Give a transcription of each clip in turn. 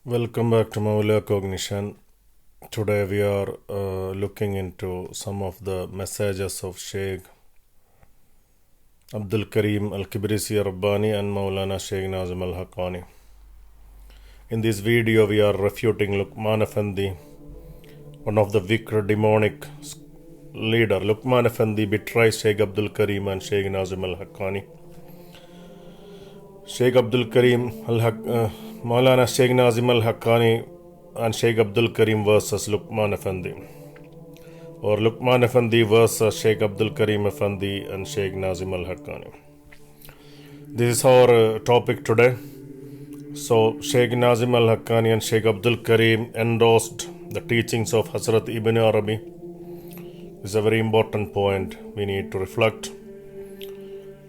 Welcome back to Mawlana Cognition. Today we are looking into some of the messages of Shaykh Abdul Kerim Al Kibrisi Rabbani and Mawlana Shaykh Nazim Al Haqqani. In this video we are refuting Lokman Effendi, one of the wicked demonic leader. Lokman Effendi betrays Shaykh Abdul Kerim and Shaykh Nazim Al Haqqani. Shaykh Abdul Kerim Mawlana Shaykh Nazim Al Haqqani and Shaykh Abdul Kerim versus Lokman Effendi, or Lokman Effendi versus Shaykh Abdul Kerim Effendi and Shaykh Nazim Al Haqqani. This is our topic today. So Shaykh Nazim Al Haqqani and Shaykh Abdul Kerim endorsed the teachings of Hazret Ibn Arabi. This is a very important point we need to reflect.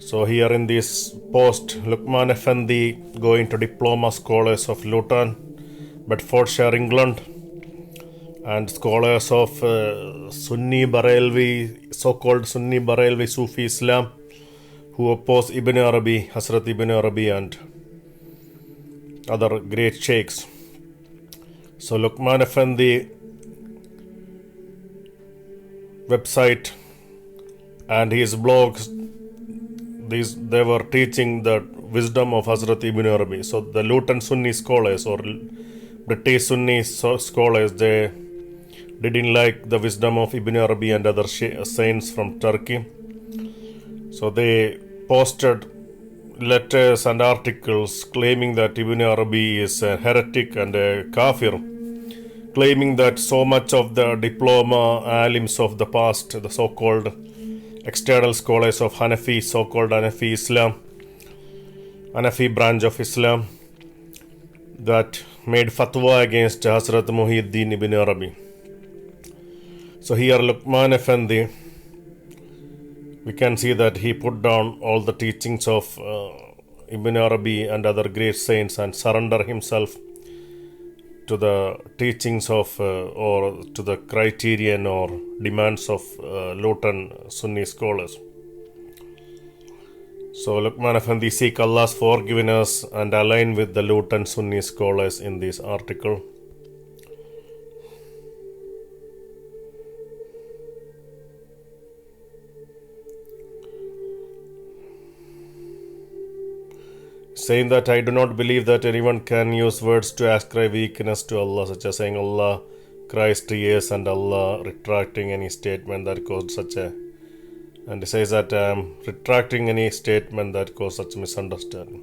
So here in this post, Lokman Effendi going to diploma scholars of Luton, Bedfordshire, England, and scholars of Sunni Barelvi, so-called Sunni Barelvi Sufi Islam, who oppose Ibn Arabi, Hazret Ibn Arabi and other great Shaykhs. So Lokman Effendi website and his blogs, they were teaching the wisdom of Hazret Ibn Arabi. So the Luton Sunni scholars or British Sunni scholars, they didn't like the wisdom of Ibn Arabi and other saints from Turkey. So they posted letters and articles claiming that Ibn Arabi is a heretic and a kafir, claiming that so much of the diploma alims of the past, the so-called external scholars of Hanafi, so-called Hanafi Islam, Hanafi branch of Islam, that made fatwa against Hazrat Muhyiddin Ibn Arabi. So here Lokman Effendi, we can see that he put down all the teachings of Ibn Arabi and other great saints and surrender himself to the teachings of or to the criterion or demands of Luton Sunni scholars. So Lokman Effendi seek Allah's forgiveness and align with the Luton Sunni scholars in this article. Saying that I do not believe that anyone can use words to ascribe weakness to Allah, such as saying Allah cries tears and Allah retracting any statement that caused such a, and he says that I am retracting any statement that caused such a misunderstanding.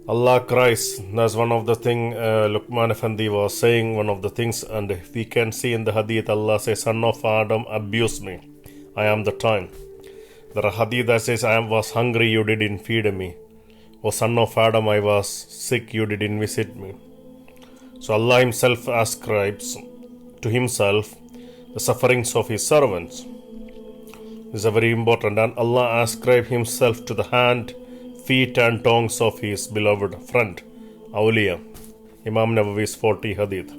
Allah cries, that's one of the things Lokman Effendi was saying, one of the things, and we can see in the hadith Allah says, son of Adam, abuse me, I am the time. There are hadith that says I was hungry, you didn't feed me. O son of Adam, I was sick, you didn't visit me. So Allah himself ascribes to himself the sufferings of his servants. This is very important. And Allah ascribed himself to the hand, feet and tongues of his beloved friend, Awliya. Imam Nawawi's 40 hadith.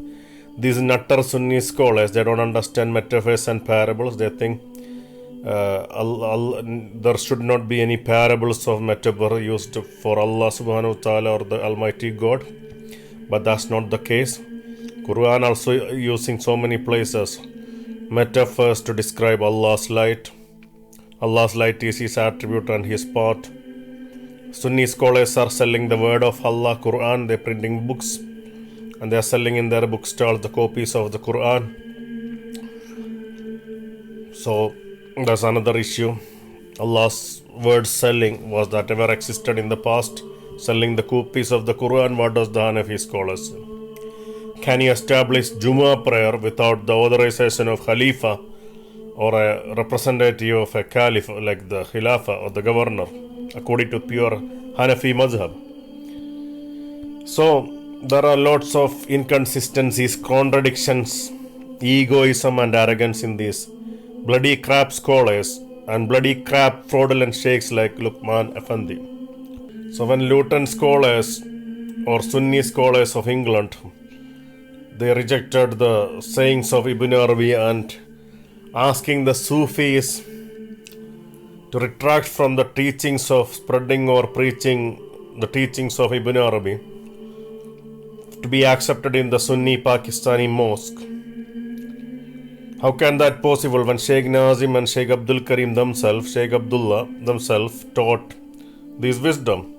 These nutter Sunni scholars, they don't understand metaphors and parables. They think there should not be any parables of metaphor used for Allah subhanahu wa ta'ala or the Almighty God, but that's not the case. Quran also using so many places metaphors to describe Allah's light. Allah's light is his attribute and his part. Sunni scholars are selling the word of Allah, Quran. They're printing books and they are selling in their bookstalls the copies of the Quran. So that's another issue. Allah's word selling, was that ever existed in the past? Selling the copies of the Quran, what does the Hanafi scholars say? Can you establish Jummah prayer without the authorization of Khalifa or a representative of a Caliph like the Khilafah or the governor, according to pure Hanafi Mazhab? So there are lots of inconsistencies, contradictions, egoism and arrogance in these bloody crap scholars and bloody crap fraudulent sheikhs like Lokman Effendi. So when Luton scholars or Sunni scholars of England, they rejected the sayings of Ibn Arabi and asking the Sufis to retract from the teachings of spreading or preaching the teachings of Ibn Arabi, to be accepted in the Sunni Pakistani mosque. How can that possible when Shaykh Nazim and Shaykh Abdul Kerim themselves, Shaykh Abdullah themselves taught this wisdom?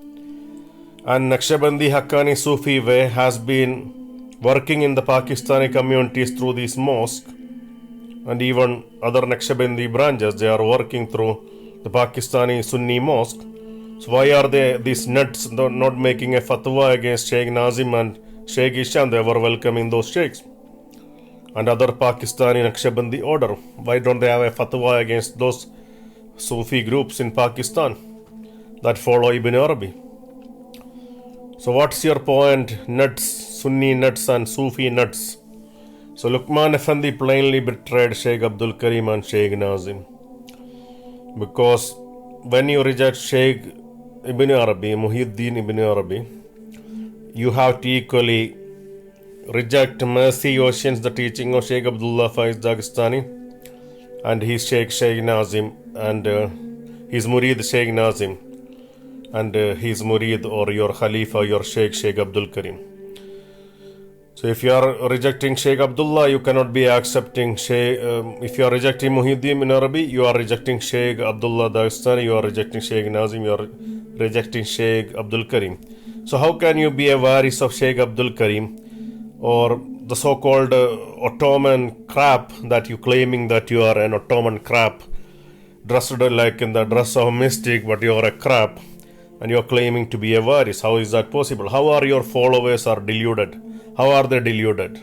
And Naqshbandi Haqqani Sufi way has been working in the Pakistani communities through this mosque, and even other Naqshbandi branches, they are working through the Pakistani Sunni mosque. So why are these nuts not making a fatwa against Shaykh Nazim and Shaykh Isham? They were welcoming those sheikhs and other Pakistani Naqshbandi order. Why don't they have a fatwa against those Sufi groups in Pakistan that follow Ibn Arabi? So what's your point, nuts, Sunni nuts and Sufi nuts? So Lokman Effendi plainly betrayed Shaykh Abdul Kerim and Shaykh Nazim, because when you reject Shaykh Ibn Arabi, Muhyiddin Ibn Arabi, you have to equally reject Mercy Oceans, the teaching of Shaykh Abdullah Faiz Dagestani and his Shaykh Nazim and his Murid Shaykh Nazim and his Murid or your Khalifa, your Shaykh Abdul Kerim. So if you are rejecting Shaykh Abdullah, you cannot be accepting if you are rejecting Muhyiddin Ibn Arabi, you are rejecting Shaykh Abdullah Dagestani, you are rejecting Shaykh Nazim, you are rejecting Shaykh Abdul Kerim. So how can you be a waris of Shaykh Abdul Kerim, or the so-called Ottoman crap that you claiming that you are an Ottoman crap, dressed like in the dress of a mystic, but you are a crap, and you are claiming to be a waris? How is that possible? How are your followers are deluded? How are they deluded?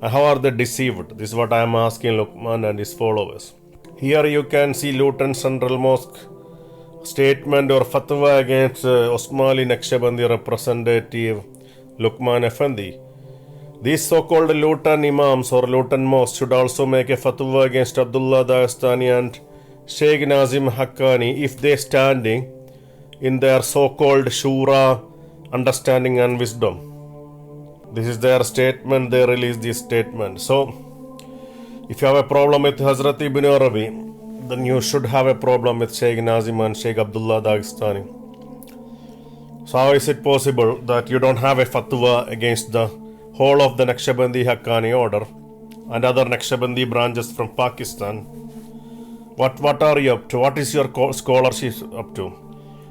And how are they deceived? This is what I am asking Lokman and his followers. Here you can see Luton Central Mosque statement or fatwa against Osmali Naqshbandi representative Lokman Effendi. These so-called Luton Imams or Luton Mosque should also make a fatwa against Abdullah Dagestani and Shaykh Nazim Haqqani if they standing in their so-called Shura understanding and wisdom. This is their statement, they released this statement. So, if you have a problem with Hazret Ibn Arabi, then you should have a problem with Shaykh Nazim and Shaykh Abdullah Dagestani. So how is it possible that you don't have a fatwa against the whole of the Naqshbandi Haqqani order and other Naqshbandi branches from Pakistan? What are you up to? What is your scholarship up to?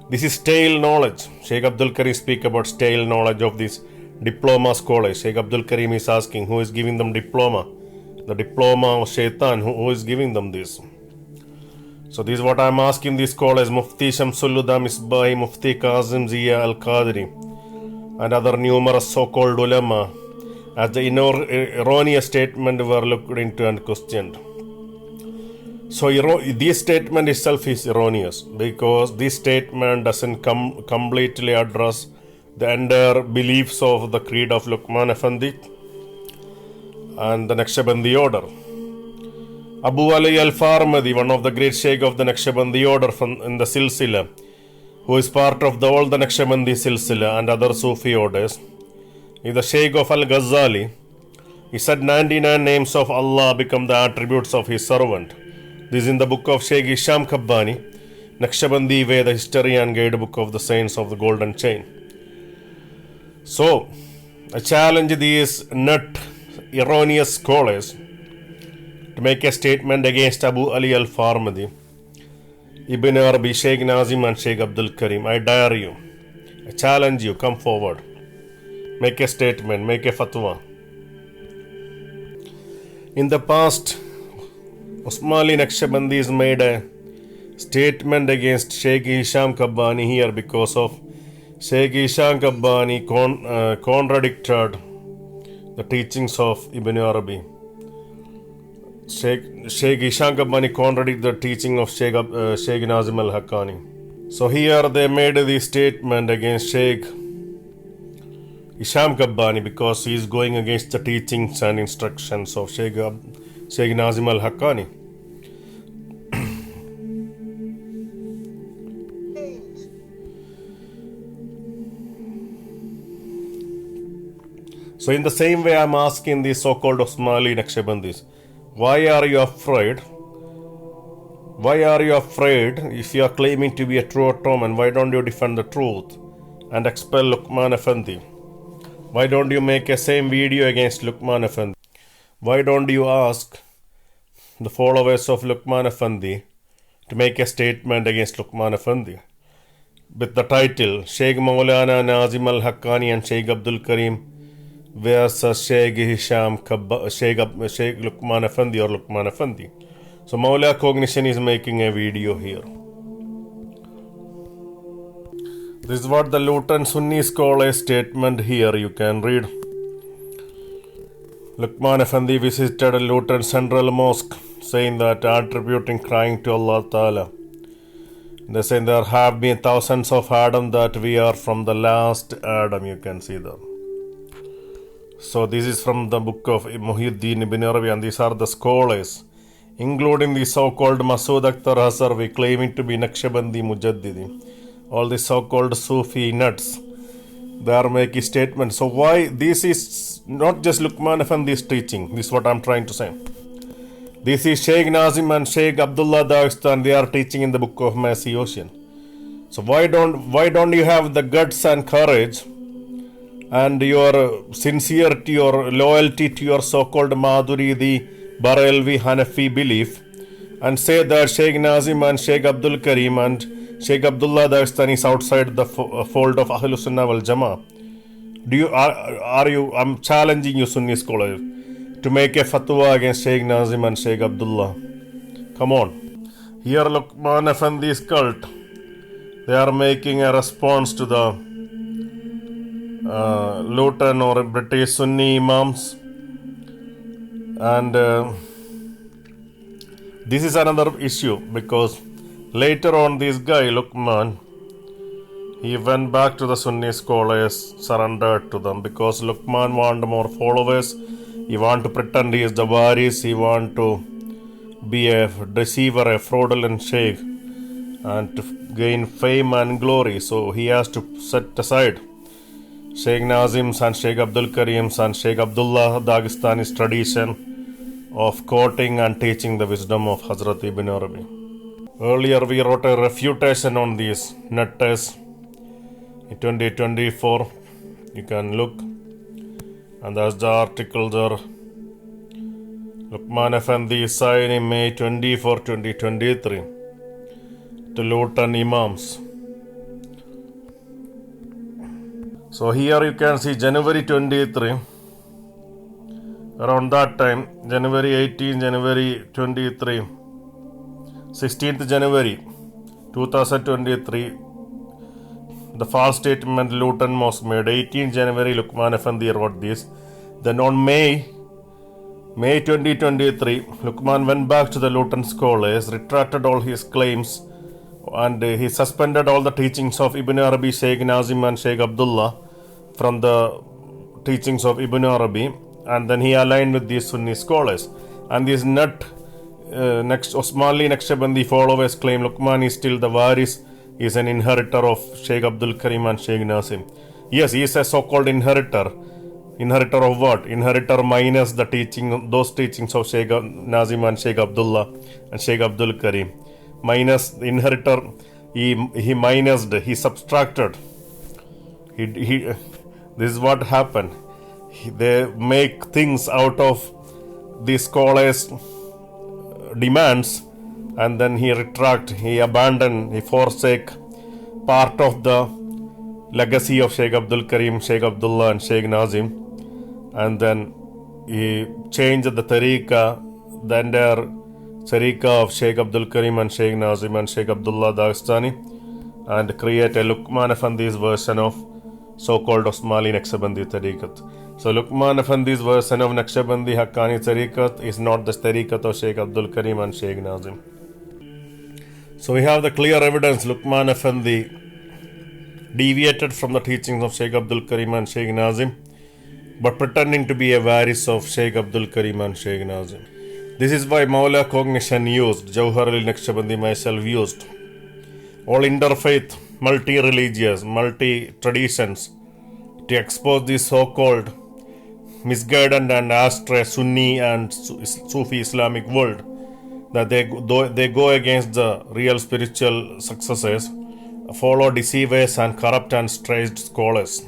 This is stale knowledge. Shaykh Abdul Kerim speak about stale knowledge of these diploma scholars. Shaykh Abdul Kerim is asking who is giving them diploma. The diploma of Shaitan, who is giving them this? So this is what I am asking these scholars, Mufti Shamsulhuda Misbahi, Mufti Kazim Zia Al-Qadri and other numerous so-called ulama, as the erroneous statement were looked into and questioned. So this statement itself is erroneous, because this statement doesn't completely address the entire beliefs of the creed of Lokman Effendi and the Naqshbandi order. Abu Ali Al-Farmadi, one of the great Shaykh of the Naqshbandi order in the Silsila, who is part of all the Naqshbandi Silsila and other Sufi orders, is the Shaykh of Al-Ghazali. He said 99 names of Allah become the attributes of his servant. This is in the book of Shaykh Isham Kabbani, Naqshbandi Way, the history and guidebook of the saints of the golden chain. So, I challenge these erroneous scholars to make a statement against Abu Ali Al-Farmadi, Ibn Arabi, Shaykh Nazim and Shaykh Abdul Kerim. I dare you. I challenge you. Come forward. Make a statement. Make a fatwa. In the past, Osmali Naqshbandis made a statement against Shaykh Isham Kabbani here because of Shaykh Isham Kabbani contradicted the teachings of Ibn Arabi. Shaykh Isham Kabbani contradicted the teaching of Shaykh Nazim Al Haqqani. So here they made the statement against Shaykh Isham Kabbani because he is going against the teachings and instructions of Shaykh Nazim Al Haqqani. So in the same way I am asking these so-called Osmali Naqshbandis, why are you afraid? Why are you afraid if you are claiming to be a true Ottoman? Why don't you defend the truth and expel Lokman Effendi? Why don't you make a same video against Lokman Effendi? Why don't you ask the followers of Lokman Effendi to make a statement against Lokman Effendi with the title Shaykh Mawlana Nazim Al Haqqani and Shaykh Abdul Kerim versus Shaykh Hisham Shaykh Lokman Effendi or Lokman Effendi. So Mawla Cognition is making a video here. This is what the Luton Sunni scholar statement here. You can read. Lokman Effendi visited Luton Central Mosque, saying that attributing crying to Allah Ta'ala. They say there have been thousands of Adam, that we are from the last Adam. You can see that. So this is from the book of Muhyiddin Ibn Arabi, and these are the scholars, including the so-called Masood Akhtar Hasarvi, claiming to be Naqshbandi Mujaddidi. All the so-called Sufi nuts, they are making statements. So why this is not just Lokman Effendi's teaching? This is what I'm trying to say. This is Shaykh Nazim and Shaykh Abdullah Dagestani. They are teaching in the book of Mercy Ocean. So why don't you have the guts and courage and your sincerity or loyalty to your so-called Madhuri, the Barelvi Hanafi belief, and say that Shaykh Nazim and Shaykh Abdul Kerim and Shaykh Abdullah Dagestani is outside the fold of Ahlus Sunnah wal Jama'ah? I'm challenging you Sunni scholars to make a fatwa against Shaykh Nazim and Shaykh Abdullah. Come on. Here Lokman Effendi's cult, they are making a response to the Luton or British Sunni Imams, and this is another issue, because later on this guy Lokman, he went back to the Sunni scholars, surrendered to them, because Lokman wanted more followers. He want to pretend he is the waris, he want to be a deceiver, a fraudulent sheikh, and to gain fame and glory. So he has to set aside Shaykh Nazim's and Shaykh Abdul Karim's and Shaykh Abdullah Dagestani's tradition of quoting and teaching the wisdom of Hazret Ibn Arabi. Earlier we wrote a refutation on these nutters in 2024. You can look, and that's the article there. Lokman Effendi signed in May 24, 2023 to Luton Imams. So here you can see January 23, around that time, January 18, January 23, 16th January 2023, the false statement Luton Mosque made. 18th January, Lokman Effendi wrote this. Then on May 2023, Lokman went back to the Luton scholars, retracted all his claims, and he suspended all the teachings of Ibn Arabi, Shaykh Nazim and Shaykh Abdullah from the teachings of Ibn Arabi, and then he aligned with these Sunni scholars. And these Osmanli Naqshbandi followers claim Lokman is still the waris, is an inheritor of Shaykh Abdul Kerim and Shaykh Nazim. Yes, he is a so-called inheritor. Inheritor of what? Inheritor minus the those teachings of Shaykh Nazim and Shaykh Abdullah and Shaykh Abdul Kerim. Minus the inheritor, he minused, he subtracted. This is what happened. They make things out of the scholars' demands, and then he retract, he abandon, he forsake part of the legacy of Shaykh Abdul Kerim, Shaykh Abdullah and Shaykh Nazim, and then he changed the tariqah, the entire tariqah of Shaykh Abdul Kerim and Shaykh Nazim and Shaykh Abdullah Dagestani, and create a Lokman Effendi's version of so-called Osmanli Naqshbandi tariqat. So Lokman Effendi's version of Naqshbandi Haqqani tariqat is not the tariqat of Shaykh Abdul Kerim and Shaykh Nazim. So we have the clear evidence Lokman Effendi deviated from the teachings of Shaykh Abdul Kerim and Shaykh Nazim, but pretending to be a waris of Shaykh Abdul Kerim and Shaykh Nazim. This is why Mawla Cognition used, Jouhar al-Naqshbandi myself used, all interfaith, multi-religious, multi-traditions to expose this so-called misguided and astray Sunni and Sufi Islamic world, that they go against the real spiritual successors, follow deceivers and corrupt and strange scholars.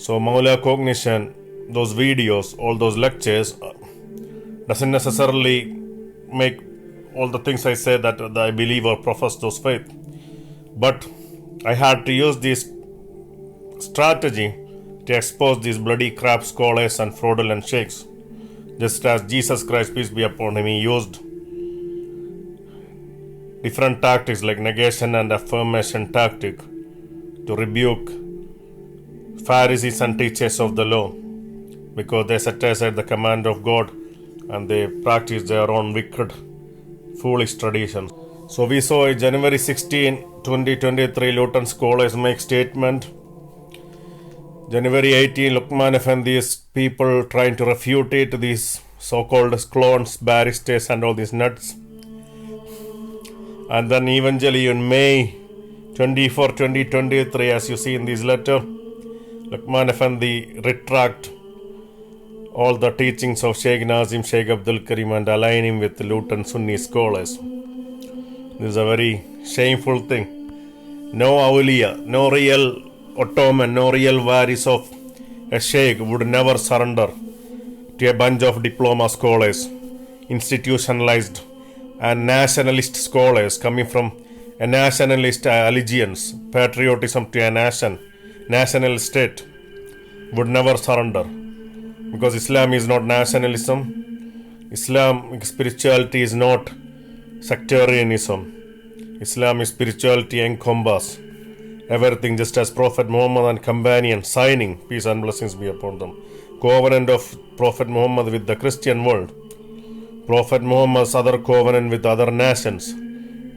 So Mawla cognition, those videos, all those lectures doesn't necessarily make all the things I say that I believe or profess those faith. But I had to use this strategy to expose these bloody crap scholars and fraudulent sheikhs. Just as Jesus Christ, peace be upon him, he used different tactics like negation and affirmation tactic to rebuke Pharisees and teachers of the law, because they set aside the command of God and they practice their own wicked, foolish traditions. So we saw January 16, 2023, Luton scholars make statement. January 18, Lokman Effendi's people trying to refute it, these so-called clones, barristers and all these nuts. And then eventually in May 24, 2023, as you see in this letter, Lokman Effendi retract all the teachings of Shaykh Nazim, Shaykh Abdul Kerim and align him with Luton Sunni scholars. This is a very shameful thing. No awliya, no real Ottoman, no real waris of a sheikh would never surrender to a bunch of diploma scholars, institutionalized and nationalist scholars coming from a nationalist allegiance, patriotism to a national state, would never surrender. Because Islam is not nationalism. Islamic spirituality is not sectarianism. Islam is spirituality encompass everything, just as Prophet Muhammad and companions signing, peace and blessings be upon them, covenant of Prophet Muhammad with the Christian world, Prophet Muhammad's other covenant with other nations.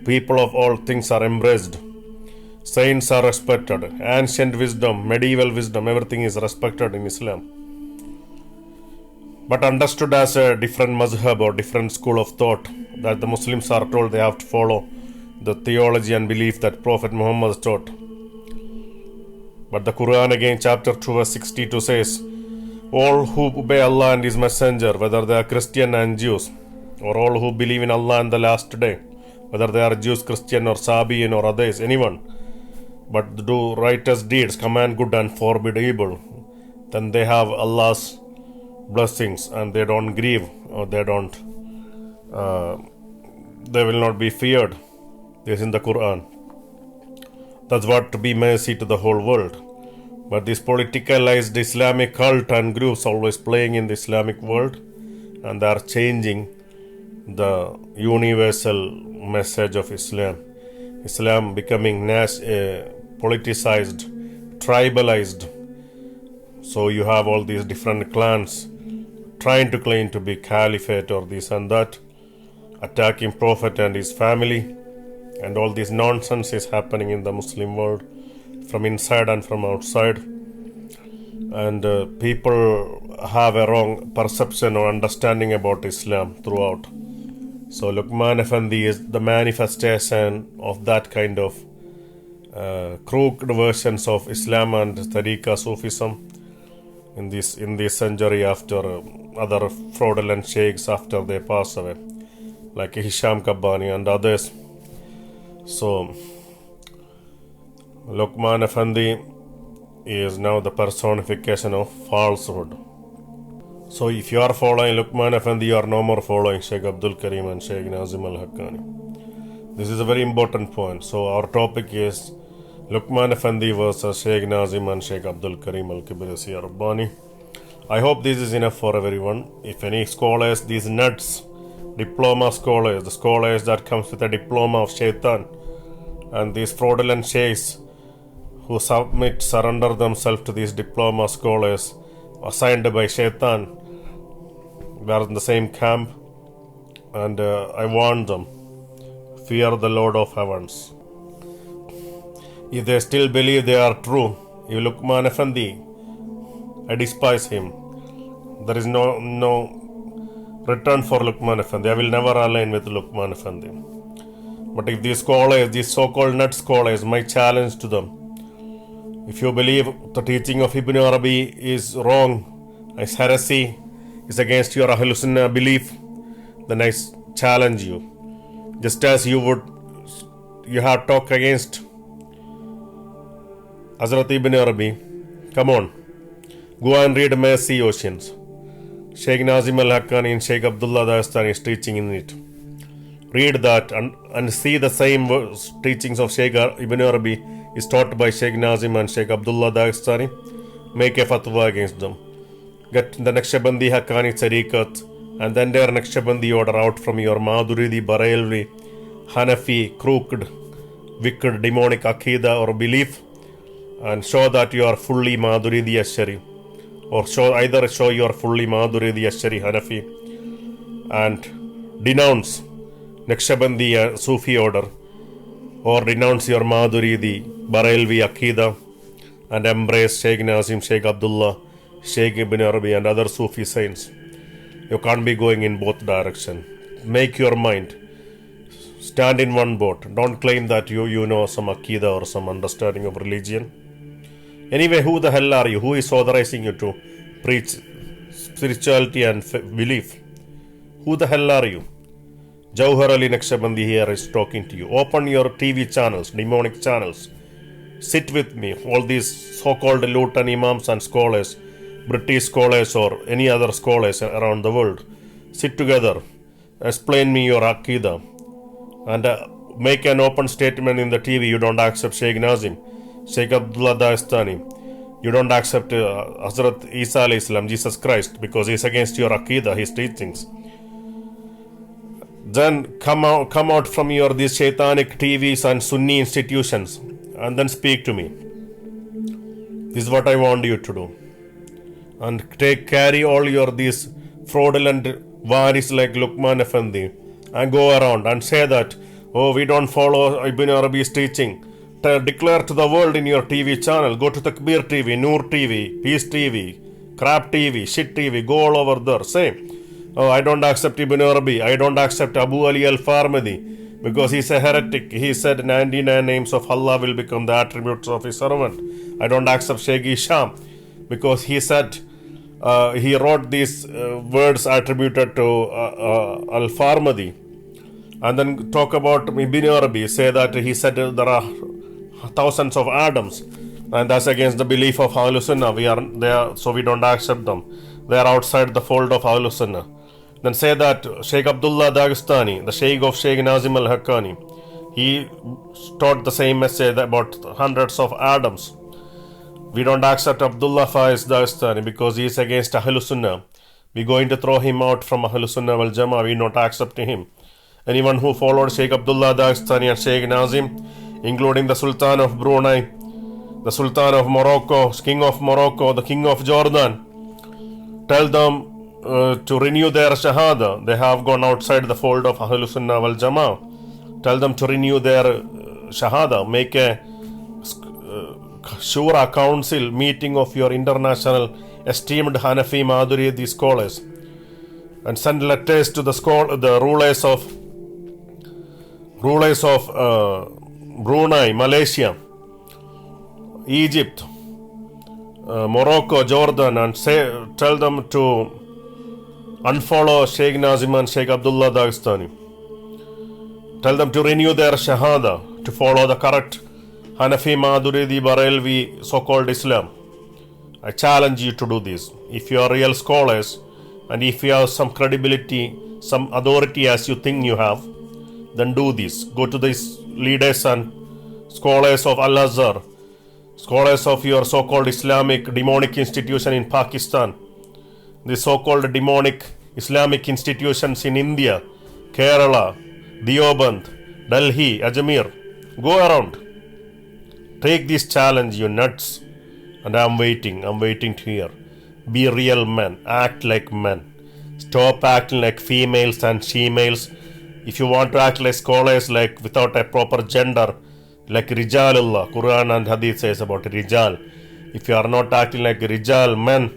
People of all things are embraced. Saints are respected. Ancient wisdom, medieval wisdom, everything is respected in Islam. But understood as a different mazhab or different school of thought, that the Muslims are told they have to follow the theology and belief that Prophet Muhammad taught. But the Quran again, chapter 2 verse 62 says, all who obey Allah and His Messenger, whether they are Christian and Jews, or all who believe in Allah and the last day, whether they are Jews, Christian or Sabian or others, anyone, but do righteous deeds, command good and forbid evil, then they have Allah's blessings and they don't grieve, or they will not be feared. This is in the Quran. That's what to be mercy to the whole world. But this politicalized Islamic cult and groups always playing in the Islamic world, and they are changing the universal message of Islam. Islam becoming politicized, tribalized. So you have all these different clans trying to claim to be caliphate or this and that, attacking Prophet and his family, and all this nonsense is happening in the Muslim world from inside and from outside. And people have a wrong perception or understanding about Islam throughout. So Lokman Effendi is the manifestation of that kind of crooked versions of Islam and Tariqa Sufism in this century, after other fraudulent sheikhs after they pass away, like Hisham Kabbani and others. So Lokman Effendi is now the personification of falsehood. So if you are following Lokman Effendi, you are no more following Shaykh Abdul Kerim and Shaykh Nazim Al Haqqani. This is a very important point. So our topic is Lokman Effendi versus Shaykh Nazim and Shaykh Abdul Kerim Al Kibrisi Rabbani. I hope this is enough for everyone. If any scholars, these nuts, diploma scholars, the scholars that comes with a diploma of shaitan, and these fraudulent sheikhs who surrender themselves to these diploma scholars assigned by shaitan, we are in the same camp, and I warn them, fear the Lord of heavens. If they still believe they are true, if Lokman Effendi, I despise him. There is no return for Lokman Effendi. I will never align with Lokman Effendi. But if these scholars, these so-called nut scholars, my challenge to them, if you believe the teaching of Ibn Arabi is wrong, is heresy, is against your Ahlul Sunnah belief, then I challenge you. Just as you have talked against Hazret Ibn Arabi, come on, Go and read Mercy Oceans. Shaykh Nazim Al Haqqani and Shaykh Abdullah Dagestani is teaching in it. Read that and see the same teachings of Shaykh Ibn Arabi is taught by Shaykh Nazim and Shaykh Abdullah Dagestani. Make a fatwa against them. Get the Naqshbandi Haqqani Tariqat and the entire Naqshbandi order out from your Maduridi, Barelvi, Hanafi, crooked, wicked, demonic Aqidah or belief, and show that you are fully Maduridi Ashari, or either show you are fully Maduridi Ashari Hanafi, and denounce Naqshbandi Sufi order, or renounce your Maduridi, Barelvi Aqidah, and embrace Shaykh Nazim, Shaykh Abdullah, Shaykh Ibn Arabi and other Sufi saints. You can't be going in both directions. Make your mind. Stand in one boat. Don't claim that you know some Aqidah or some understanding of religion. Anyway, who the hell are you? Who is authorizing you to preach spirituality and belief? Who the hell are you? Jouhar Ali Naqshbandi here is talking to you. Open your TV channels, demonic channels. Sit with me, all these so-called Luton imams and scholars, British scholars or any other scholars around the world. Sit together, explain me your Aqidah, and make an open statement in the TV. You don't accept Shaykh Nazim, Shaykh Abdullah Dagestani. You don't accept Hazret Isa alayhi salam, Jesus Christ, because he's against your Aqidah, his teachings. Then come out from your these shaitanic TVs and Sunni institutions and then speak to me. This is what I want you to do. And carry all your these fraudulent waris like Lokman Effendi and go around and say that, oh, we don't follow Ibn Arabi's teaching. Declare to the world in your TV channel. Go to Takbir TV, Noor TV, Peace TV, Crap TV, Shit TV. Go all over there. Say, oh, I don't accept Ibn Arabi. I don't accept Abu Ali Al-Farmadi because he's a heretic. He said 99 names of Allah will become the attributes of his servant. I don't accept Shaykh Isham because he said he wrote these words attributed to Al-Farmadi. And then talk about Ibn Arabi. Say that he said there are thousands of Adams. And that's against the belief of Ahlul Sunnah. We are there, so we don't accept them. They are outside the fold of Ahlul Sunnah. Then say that Shaykh Abdullah Dagestani, the Shaykh of Shaykh Nazim Al Haqqani, he taught the same message about hundreds of Adams. We don't accept Abdullah Faiz Dagestani because he is against Ahlul Sunnah. We're going to throw him out from Ahlul Sunnah wal Jama'ah. We not accepting him. Anyone who followed Shaykh Abdullah Dagestani and Shaykh Nazim, including the Sultan of Brunei, the Sultan of Morocco, King of Morocco, the King of Jordan, tell them to renew their Shahada. They have gone outside the fold of Ahlul Sunnah wal Jama'ah. Tell them to renew their Shahada. Make a Shura Council meeting of your international esteemed Hanafi Maduridi scholars and send letters to the rulers of Brunei, Malaysia, Egypt, Morocco, Jordan, and tell them to unfollow Shaykh Nazim and Shaykh Abdullah Dagestani. Tell them to renew their Shahada, to follow the correct Hanafi Maduridi Barelvi so-called Islam. I challenge you to do this. If you are real scholars and if you have some credibility, some authority as you think you have, then do this. Go to these leaders and scholars of Al-Azhar, scholars of your so-called Islamic demonic institution in Pakistan, the so-called demonic Islamic institutions in India, Kerala, Deoband, Delhi, Ajmer. Go around. Take this challenge, you nuts. And I'm waiting to hear. Be real men. Act like men. Stop acting like females and she-males. If you want to act like scholars, like without a proper gender, like Rijalullah, Quran and Hadith says about Rijal. If you are not acting like Rijal, men,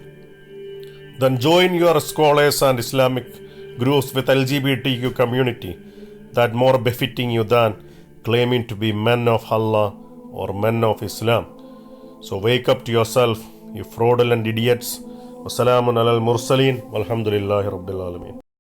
then join your scholars and Islamic groups with LGBTQ community. That more befitting you than claiming to be men of Allah or men of Islam. So wake up to yourself, you fraudulent idiots. Wassalamun alal mursaleen. Walhamdulillahi Rabbil Alameen.